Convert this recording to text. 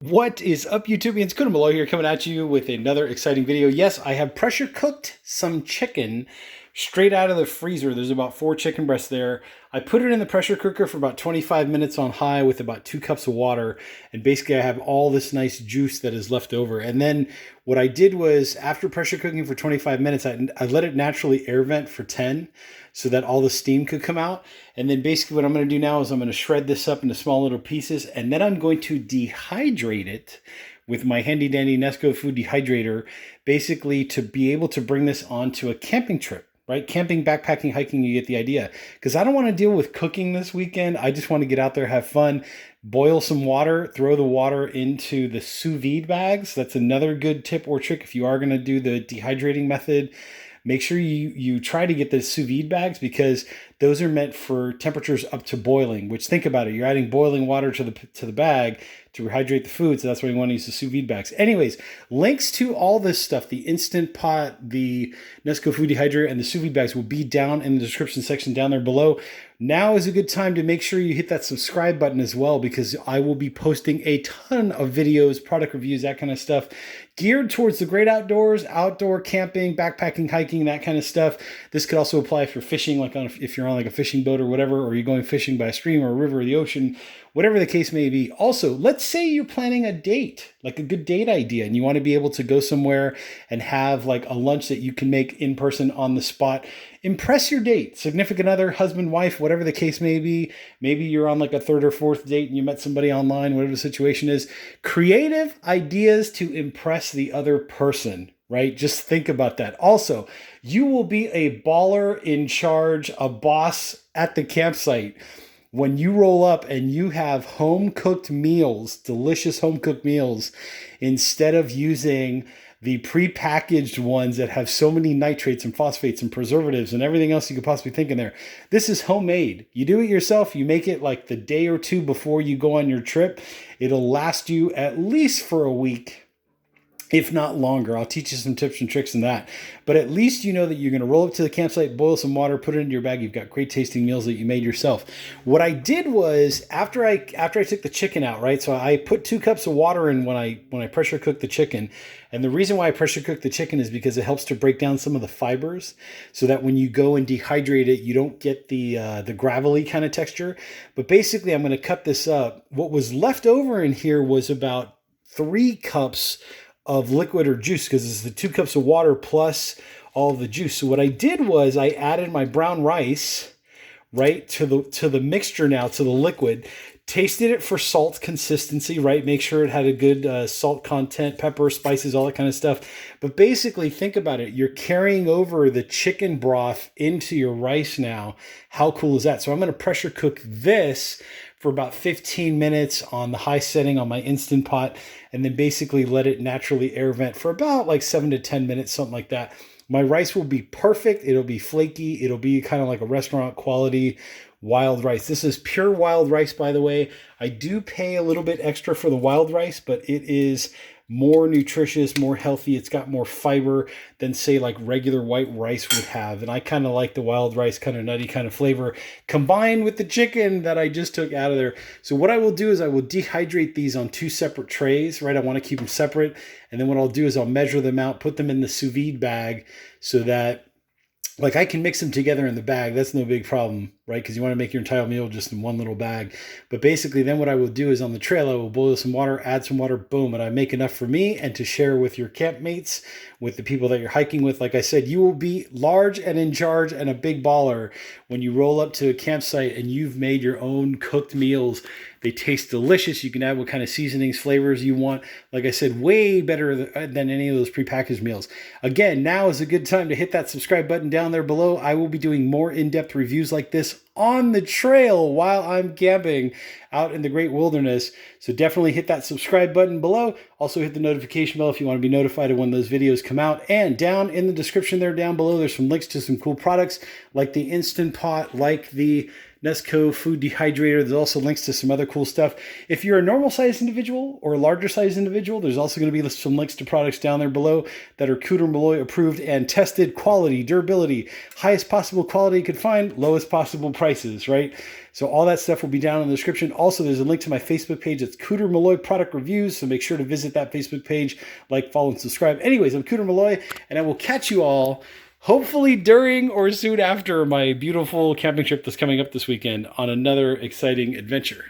What is up, YouTubians? Kudo Below here, coming at you with another exciting video. Yes, I have pressure cooked some chicken straight out of the freezer. There's about 4 chicken breasts there. I put it in the pressure cooker for about 25 minutes on high with about 2 cups of water. And basically I have all this nice juice that is left over. And then what I did was, after pressure cooking for 25 minutes, I let it naturally air vent for 10 so that all the steam could come out. And then basically what I'm going to do now is I'm going to shred this up into small little pieces, and then I'm going to dehydrate it with my handy dandy Nesco food dehydrator, basically to be able to bring this onto a camping trip. Right? Camping, backpacking, hiking, you get the idea. Because I don't want to deal with cooking this weekend. I just want to get out there, have fun, boil some water, throw the water into the sous vide bags. That's another good tip or trick if you are going to do the dehydrating method. Make sure you try to get the sous vide bags, because those are meant for temperatures up to boiling, which, think about it, you're adding boiling water to the bag to rehydrate the food, so that's why you want to use the sous vide bags. Anyways, links to all this stuff, the Instant Pot, the Nesco Food Dehydrator, and the sous vide bags will be down in the description section down there below. Now is a good time to make sure you hit that subscribe button as well, because I will be posting a ton of videos, product reviews, that kind of stuff, geared towards the great outdoors, outdoor camping, backpacking, hiking, that kind of stuff. This could also apply if you're fishing, like if you're on like a fishing boat or whatever, or you're going fishing by a stream or a river or the ocean, whatever the case may be. Also, let's say you're planning a date, like a good date idea, and you want to be able to go somewhere and have like a lunch that you can make in person on the spot. Impress your date, significant other, husband, wife, whatever the case may be. Maybe you're on like a 3rd or 4th date and you met somebody online, whatever the situation is. Creative ideas to impress the other person, right? Just think about that. Also, you will be a baller, in charge, a boss at the campsite when you roll up and you have home-cooked meals, delicious home-cooked meals, instead of using the pre-packaged ones that have so many nitrates and phosphates and preservatives and everything else you could possibly think in there. This is homemade. You do it yourself. You make it like the day or two before you go on your trip. It'll last you at least for a week, if not longer. I'll teach you some tips and tricks in that. But at least you know that you're going to roll up to the campsite, boil some water, put it into your bag. You've got great tasting meals that you made yourself. What I did was, after I took the chicken out, right? So I put 2 cups of water in when I pressure cooked the chicken. And the reason why I pressure cook the chicken is because it helps to break down some of the fibers, so that when you go and dehydrate it, you don't get the gravelly kind of texture. But basically, I'm going to cut this up. What was left over in here was about 3 cups of liquid or juice, because it's the 2 cups of water plus all of the juice. So what I did was I added my brown rice right to the mixture now, to the liquid. Tasted it for salt consistency, right? Make sure it had a good salt content, pepper, spices, all that kind of stuff. But basically, think about it. You're carrying over the chicken broth into your rice now. How cool is that? So I'm going to pressure cook this for about 15 minutes on the high setting on my Instant Pot, and then basically let it naturally air vent for about like 7 to 10 minutes, something like that. My rice will be perfect. It'll be flaky. It'll be kind of like a restaurant quality wild rice. This is pure wild rice, by the way. I do pay a little bit extra for the wild rice, but it is more nutritious, more healthy. It's got more fiber than, say, like regular white rice would have. And I kind of like the wild rice, kind of nutty kind of flavor, combined with the chicken that I just took out of there. So what I will do is I will dehydrate these on 2 separate trays, right? I want to keep them separate. And then what I'll do is I'll measure them out, put them in the sous vide bag, so that, like, I can mix them together in the bag. That's no big problem, right? Because you want to make your entire meal just in one little bag. But basically, then what I will do is, on the trail, I will boil some water, add some water, boom, and I make enough for me and to share with your campmates, with the people that you're hiking with. Like I said, you will be large and in charge and a big baller when you roll up to a campsite and you've made your own cooked meals. They taste delicious. You can add what kind of seasonings, flavors you want. Like I said, way better than any of those prepackaged meals. Again, now is a good time to hit that subscribe button down there below. I will be doing more in-depth reviews like this on the trail while I'm camping out in the great wilderness. So definitely hit that subscribe button below. Also hit the notification bell if you want to be notified of when those videos come out. And down in the description there down below, there's some links to some cool products like the Instant Pot, like the Nesco food dehydrator. There's also links to some other cool stuff. If you're a normal sized individual or a larger sized individual, there's also going to be some links to products down there below that are Cooter Malloy approved and tested. Quality, durability, highest possible quality you could find, lowest possible prices, right? So all that stuff will be down in the description. Also, there's a link to my Facebook page. It's Cooter Malloy Product Reviews. So make sure to visit that Facebook page, like, follow, and subscribe. Anyways, I'm Cooter Malloy, and I will catch you all hopefully during or soon after my beautiful camping trip that's coming up this weekend on another exciting adventure.